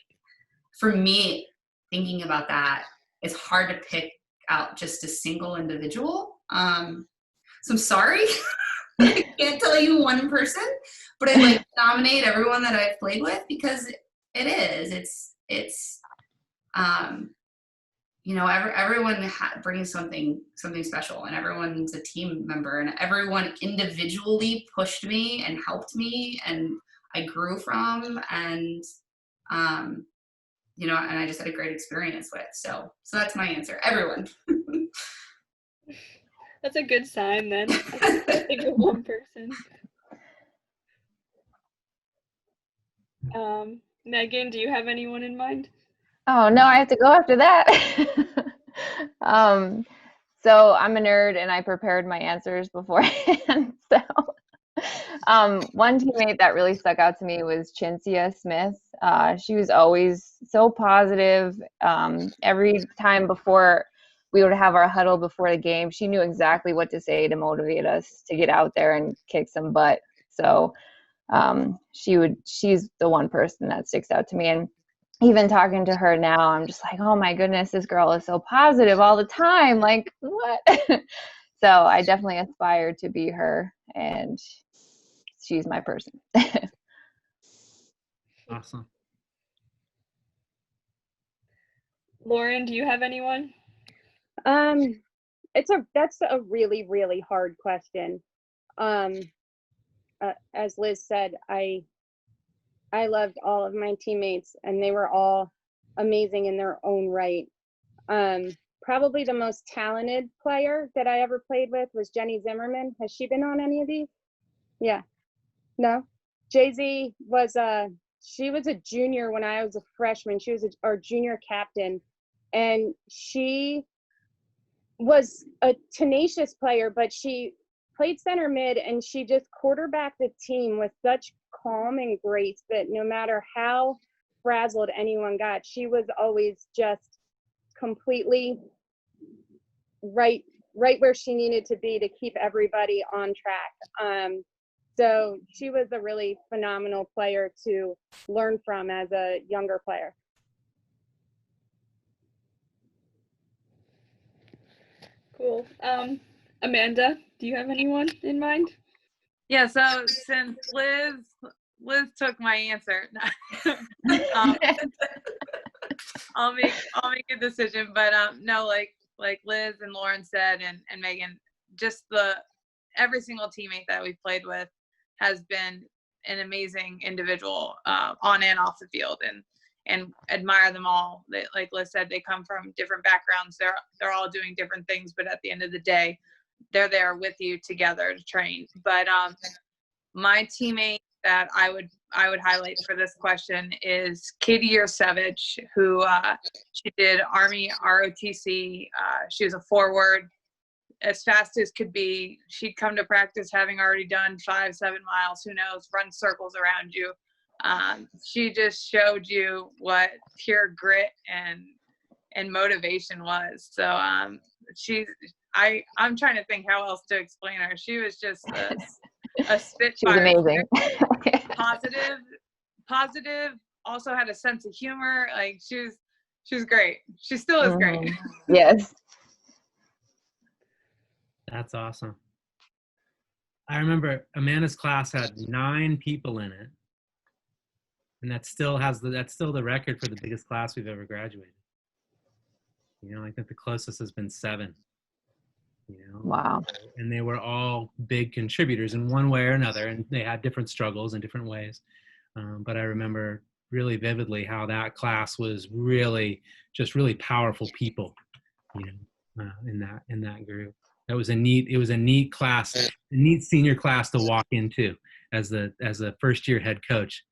G: for me, thinking about that, it's hard to pick out just a single individual. So I'm sorry, I can't tell you one person, but I'd like to nominate everyone that I've played with, because everyone brings something special, and everyone's a team member, and everyone individually pushed me and helped me, and I grew from, and and I just had a great experience with. So that's my answer. Everyone.
J: That's a good sign then. I think of one person. Megan, do you have anyone in mind?
F: Oh no, I have to go after that. So I'm a nerd and I prepared my answers beforehand. So one teammate that really stuck out to me was Chintzia Smith. She was always so positive. Every time before we would have our huddle before the game, she knew exactly what to say to motivate us to get out there and kick some butt. So she's the one person that sticks out to me. And even talking to her now, I'm just like, oh my goodness, this girl is so positive all the time. Like, what? So I definitely aspire to be her, and she's my person.
E: Awesome.
J: Lauren, do you have anyone?
I: That's a really, really hard question. As Liz said, I loved all of my teammates, and they were all amazing in their own right. Probably the most talented player that I ever played with was Jenny Zimmerman. Has she been on any of these? Yeah. No? Jay-Z was she was a junior when I was a freshman. She was our junior captain, and she was a tenacious player, but she played center mid, and she just quarterbacked the team with such calm and grace that no matter how frazzled anyone got, she was always just completely right where she needed to be to keep everybody on track. So she was a really phenomenal player to learn from as a younger player.
J: Cool. Amanda, do you have anyone in mind?
H: Yeah, so since Liz took my answer. um, I'll make a decision. But no, like Liz and Lauren said, and Megan, just every single teammate that we've played with has been an amazing individual on and off the field, and admire them all. They, like Liz said, they come from different backgrounds. They're all doing different things, but at the end of the day, they're there with you together to train. But my teammate that I would highlight for this question is Katie Yersevich, who she did Army ROTC. She was a forward, as fast as could be. She'd come to practice having already done 5-7 miles, who knows, run circles around you. She just showed you what pure grit and motivation was. So I'm trying to think how else to explain her. She was just a spitfire.
F: She was amazing.
H: positive, also had a sense of humor. Like she was great. She still is great.
F: Yes.
E: That's awesome. I remember Amanda's class had 9 people in it, and that's still the record for the biggest class we've ever graduated. You know, I think the closest has been 7. You know?
F: Wow.
E: And they were all big contributors in one way or another, and they had different struggles in different ways. But I remember really vividly how that class was really powerful people, you know, in that group. It was a neat class, a neat senior class to walk into as a first year head coach.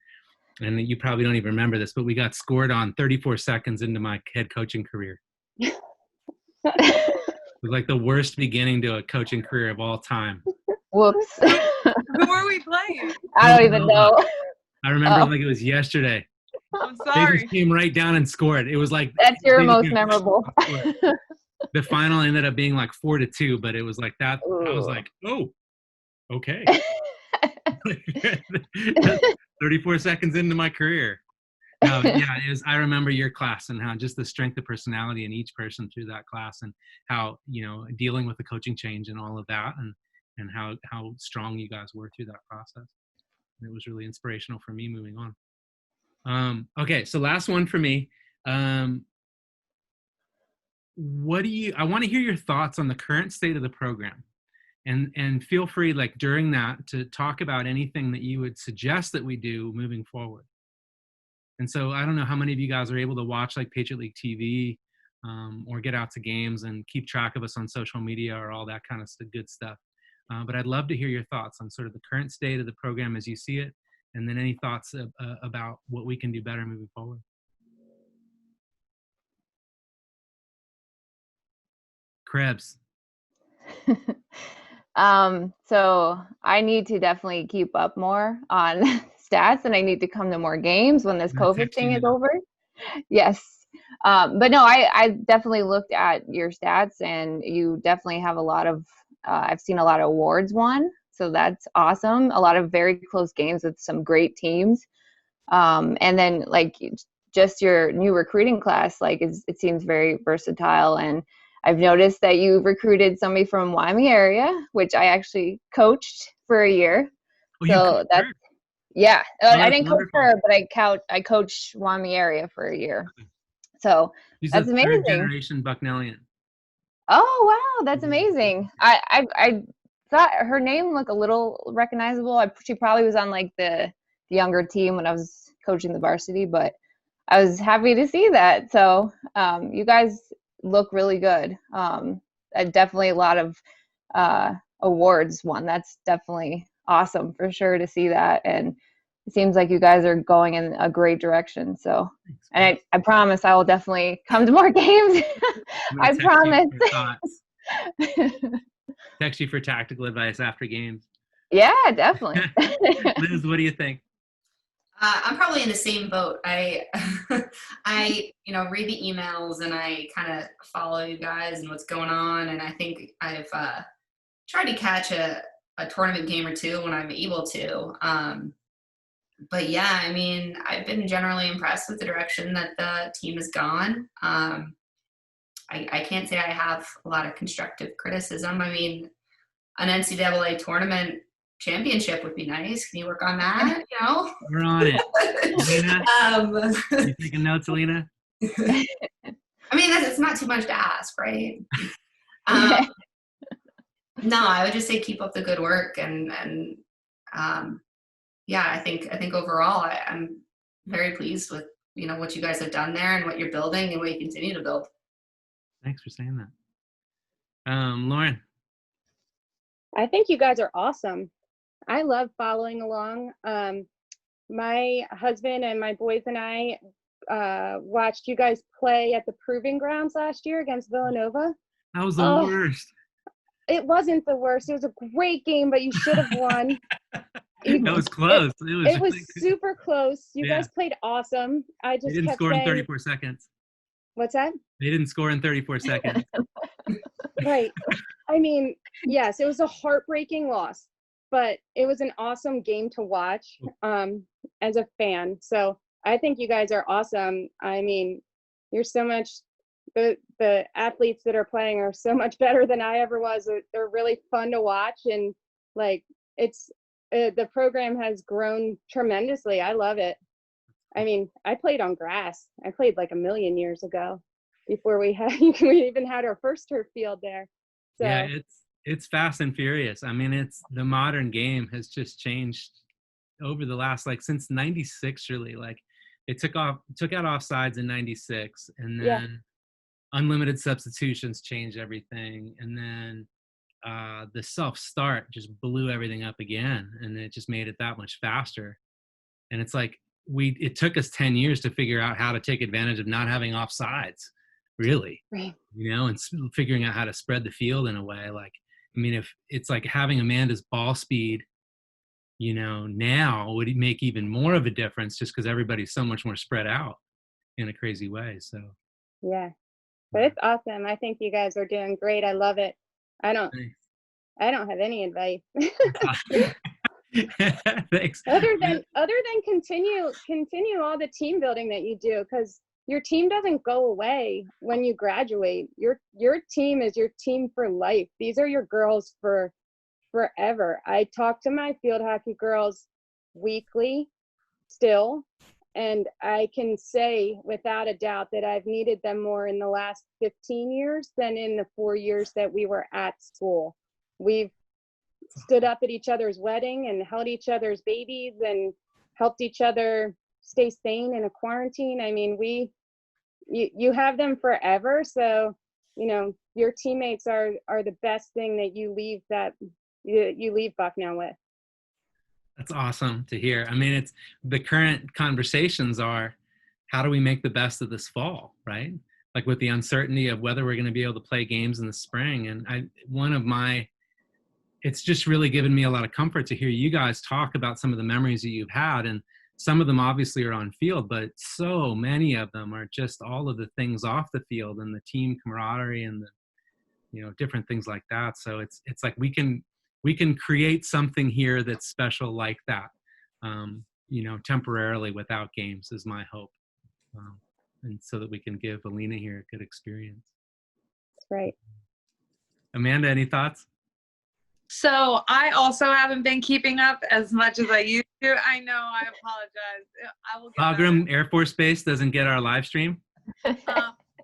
E: And you probably don't even remember this, but we got scored on 34 seconds into my head coaching career. It was like the worst beginning to a coaching career of all time.
F: Whoops.
H: Who were we playing?
F: I don't even know.
E: I remember like it was yesterday.
H: I'm sorry.
E: They just came right down and scored. It was like
F: that's your most memorable.
E: The final ended up being like 4-2, but it was like that. Ooh. I was like, oh, okay. 34 seconds into my career. No, yeah, I remember your class and how just the strength of personality in each person through that class, and how, you know, dealing with the coaching change and all of that, and how strong you guys were through that process. And it was really inspirational for me moving on. Okay, so last one for me. I want to hear your thoughts on the current state of the program, and feel free, like during that, to talk about anything that you would suggest that we do moving forward. And so I don't know how many of you guys are able to watch like Patriot League TV, or get out to games and keep track of us on social media or all that kind of good stuff. But I'd love to hear your thoughts on sort of the current state of the program as you see it, and then any thoughts about what we can do better moving forward. Krebs.
F: So I need to definitely keep up more on stats, and I need to come to more games when this COVID thing is over. Yes. But no, I definitely looked at your stats, and you definitely have a lot of, I've seen a lot of awards won. So that's awesome. A lot of very close games with some great teams. And then like just your new recruiting class, like it seems very versatile. And I've noticed that you recruited somebody from Wyoming area, which I actually coached for a year.
E: Oh,
F: so that's, yeah, I didn't coach
E: wonderful.
F: her, but I coached Wyoming area for a year. So
E: She's
F: that's
E: a
F: amazing.
E: third generation Bucknellian.
F: Oh, wow. That's amazing. I thought her name looked a little recognizable. She probably was on like the younger team when I was coaching the varsity, but I was happy to see that. So you guys look really good. Definitely a lot of awards won. That's definitely awesome for sure to see that. And it seems like you guys are going in a great direction. So, and I promise I will definitely come to more games. I promise.
E: Text you for tactical advice after games.
F: Yeah, definitely.
E: Liz, what do you think?
G: I'm probably in the same boat. I read the emails and I kind of follow you guys and what's going on. And I think I've tried to catch a tournament game or two when I'm able to. But yeah, I mean, I've been generally impressed with the direction that the team has gone. I can't say I have a lot of constructive criticism. I mean, an NCAA tournament championship would be nice. Can you work on that? You know?
E: We're on it. Alina, you taking notes, Alina?
G: I mean, it's not too much to ask, right? No, I would just say keep up the good work, and yeah, I think overall I'm very pleased with what you guys have done there and what you're building and what you continue to build.
E: Thanks for saying that. Lauren.
I: I think you guys are awesome. I love following along. My husband and my boys and I watched you guys play at the Proving Grounds last year against Villanova.
E: That was the worst.
I: It wasn't the worst. It was a great game, but you should have won.
E: That was close.
I: It was super close. You guys played awesome. I just
E: They didn't score in 34 seconds.
I: What's that?
E: They didn't score in 34 seconds.
I: Right. I mean, yes, it was a heartbreaking loss, but it was an awesome game to watch as a fan. So I think you guys are awesome. I mean, you're so much, the athletes that are playing are so much better than I ever was. They're really fun to watch, and like the program has grown tremendously. I love it. I mean, I played on grass. I played like a million years ago before we even had our first turf field there. So.
E: Yeah, it's fast and furious. I mean, the modern game has just changed over the last, like, since 96, really. Like, it took out offsides in 96, and then unlimited substitutions changed everything, and then the self-start just blew everything up again, and it just made it that much faster. And it's like it took us 10 years to figure out how to take advantage of not having offsides, really.
I: Right.
E: And figuring out how to spread the field in a way. Like, I mean, if it's like having Amanda's ball speed, now would make even more of a difference, just because everybody's so much more spread out in a crazy way. So
I: yeah, but it's awesome. I think you guys are doing great. I love it. I don't have any advice.
E: Thanks.
I: Other than continue all the team building that you do, because your team doesn't go away when you graduate. Your team is your team for life. These are your girls for forever. I talk to my field hockey girls weekly still, and I can say without a doubt that I've needed them more in the last 15 years than in the 4 years that we were at school. We've stood up at each other's wedding and held each other's babies and helped each other stay sane in a quarantine. I mean, you have them forever. So, your teammates are the best thing that you leave Bucknell with.
E: That's awesome to hear. I mean, it's the current conversations are, how do we make the best of this fall, right? Like, with the uncertainty of whether we're going to be able to play games in the spring. And it's just really given me a lot of comfort to hear you guys talk about some of the memories that you've had. And some of them obviously are on field, but so many of them are just all of the things off the field and the team camaraderie and the, different things like that. So it's like we can create something here that's special like that, temporarily without games is my hope. And so that we can give Alina here a good experience.
I: That's right.
E: Amanda, any thoughts?
H: So I also haven't been keeping up as much as I used to. I know, I apologize. I will get
E: Bagram Air Force Base doesn't get our live stream?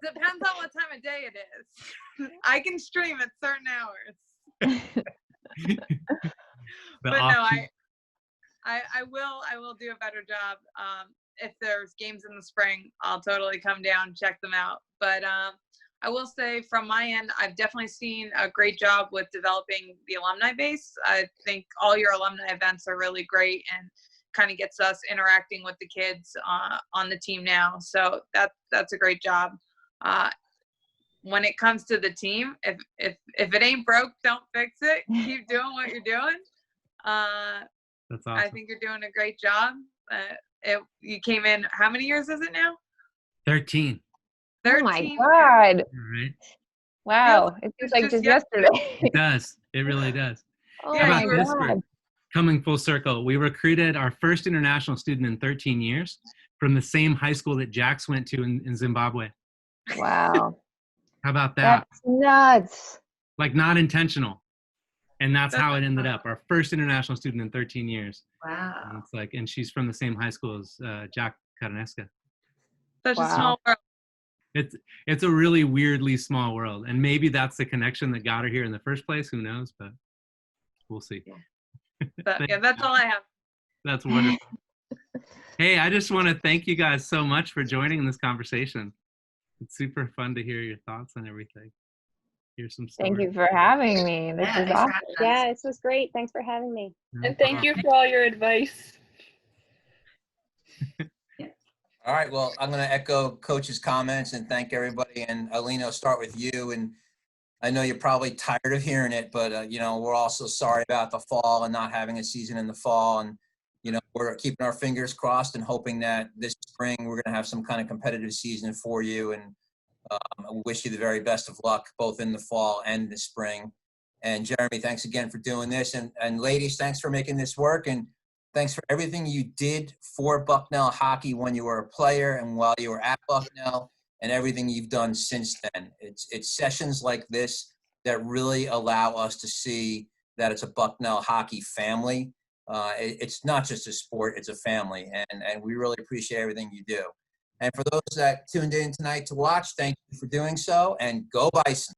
H: depends on what time of day it is. I can stream at certain hours. But no, I will do a better job. If there's games in the spring, I'll totally come down, check them out. But I will say from my end, I've definitely seen a great job with developing the alumni base. I think all your alumni events are really great and kind of gets us interacting with the kids on the team now. So that's a great job. When it comes to the team, if it ain't broke, don't fix it. Keep doing what you're doing.
E: That's awesome.
H: I think you're doing a great job. You came in, how many years is it now?
E: 13.
F: 13. Oh my God.
E: Right.
F: Wow. It feels like just yesterday.
E: It does. It really does.
F: Oh
E: How
F: my
E: about this?
F: God.
E: Coming full circle, we recruited our first international student in 13 years from the same high school that Jax went to in Zimbabwe.
F: Wow.
E: How about that?
F: That's nuts.
E: Like, not intentional. And that's how it ended up. Our first international student in 13 years.
G: Wow.
E: And it's like, and she's from the same high school as Jack Karaneska.
H: Such a
F: Wow.
H: small world.
E: It's a really weirdly small world, and maybe that's the connection that got her here in the first place. Who knows? But we'll see.
H: But, yeah, that's all I have.
E: That's wonderful. Hey, I just want to thank you guys so much for joining in this conversation. It's super fun to hear your thoughts on everything. Hear some stories.
F: Thank you for having me. This
G: Yeah,
F: is
G: thanks for
F: awesome.
G: having us.
I: Yeah, this was great. Thanks for having me.
E: No
J: And thank you for all your advice.
D: All right, well, I'm going to echo Coach's comments and thank everybody. And Alina, I'll start with you. And I know you're probably tired of hearing it, but, you know, we're also sorry about the fall and not having a season in the fall. And, you know, we're keeping our fingers crossed and hoping that this spring we're going to have some kind of competitive season for you. And I wish you the very best of luck, both in the fall and the spring. And Jeremy, thanks again for doing this. And ladies, thanks for making this work. And thanks for everything you did for Bucknell hockey when you were a player and while you were at Bucknell, and everything you've done since then. It's sessions like this that really allow us to see that it's a Bucknell hockey family. It's not just a sport, it's a family. And we really appreciate everything you do. And for those that tuned in tonight to watch, thank you for doing so, and go Bison.